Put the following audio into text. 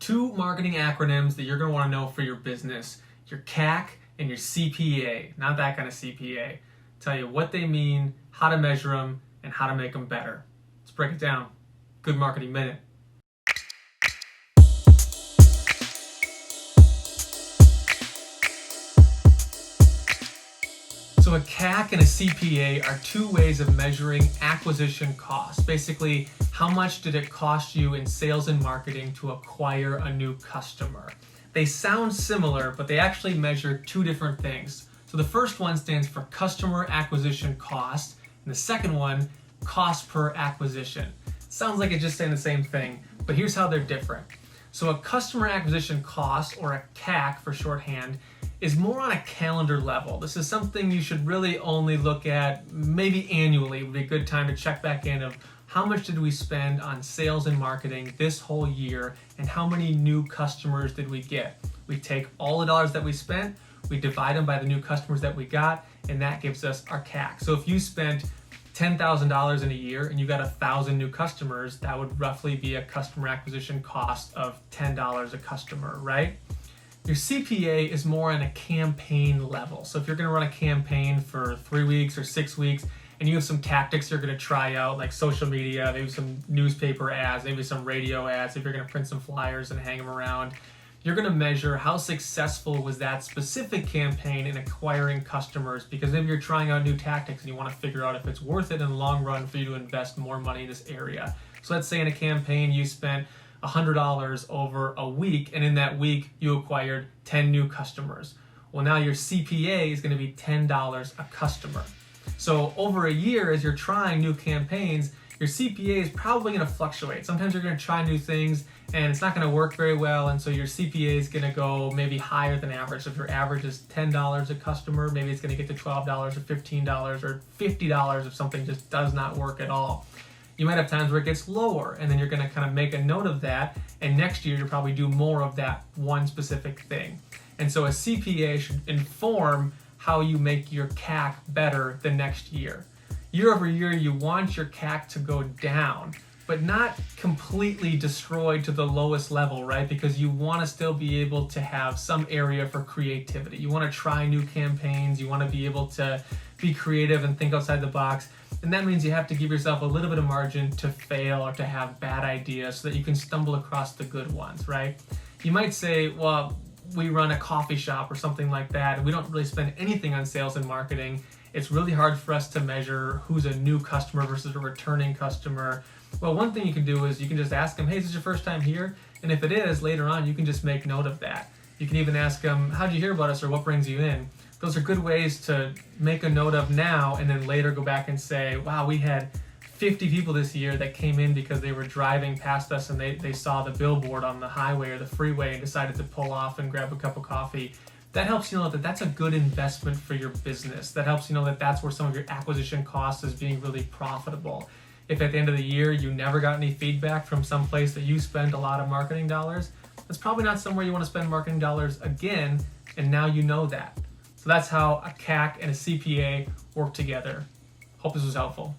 two marketing acronyms that you're going to want to know for your business: your CAC and your CPA. Not that kind of CPA. Tell you what they mean, how to measure them, and how to make them better. Let's break it down. Good Marketing Minute. So a CAC and a CPA are two ways of measuring acquisition costs. Basically, how much did it cost you in sales and marketing to acquire a new customer? They sound similar, but they actually measure two different things. So the first one stands for customer acquisition cost, and the second one, cost per acquisition. Sounds like it's just saying the same thing, but here's how they're different. So a customer acquisition cost, or a CAC for shorthand, is more on a calendar level. This is something you should really only look at maybe annually. It would be a good time to check back in of how much did we spend on sales and marketing this whole year, and how many new customers did we get. We take all the dollars that we spent, we divide them by the new customers that we got, and that gives us our CAC. So if you spent $10,000 in a year and you got 1,000 new customers, that would roughly be a customer acquisition cost of $10 a customer, right? Your CPA is more on a campaign level. So if you're going to run a campaign for 3 weeks or 6 weeks, and you have some tactics you're going to try out, like social media, maybe some newspaper ads, maybe some radio ads, if you're going to print some flyers and hang them around, you're going to measure how successful was that specific campaign in acquiring customers, because maybe you're trying out new tactics and you want to figure out if it's worth it in the long run for you to invest more money in this area. So let's say in a campaign you spent $100 over a week, and in that week you acquired 10 new customers. Well, now your CPA is going to be $10 a customer. So over a year, as you're trying new campaigns, your CPA is probably going to fluctuate. Sometimes you're going to try new things and it's not going to work very well, and so your CPA is going to go maybe higher than average. So if your average is $10 a customer, maybe it's going to get to $12 or $15 or $50 if something just does not work at all. You might have times where it gets lower, and then you're going to kind of make a note of that, and next year you'll probably do more of that one specific thing. And so a CPA should inform how you make your CAC better the next year. Year over year, you want your CAC to go down, but not completely destroyed to the lowest level, right? Because you want to still be able to have some area for creativity. You want to try new campaigns. You want to be able to be creative and think outside the box. And that means you have to give yourself a little bit of margin to fail or to have bad ideas so that you can stumble across the good ones, right? You might say, well, we run a coffee shop or something like that, and we don't really spend anything on sales and marketing. It's really hard for us to measure who's a new customer versus a returning customer. Well, one thing you can do is you can just ask them, hey, is this your first time here? And if it is, later on, you can just make note of that. You can even ask them, how'd you hear about us, or what brings you in? Those are good ways to make a note of now, and then later go back and say, wow, we had 50 people this year that came in because they were driving past us and they saw the billboard on the highway or the freeway and decided to pull off and grab a cup of coffee. That helps you know that that's a good investment for your business. That helps you know that that's where some of your acquisition costs is being really profitable. If at the end of the year you never got any feedback from some place that you spend a lot of marketing dollars, that's probably not somewhere you want to spend marketing dollars again, and now you know that. So that's how a CAC and a CPA work together. Hope this was helpful.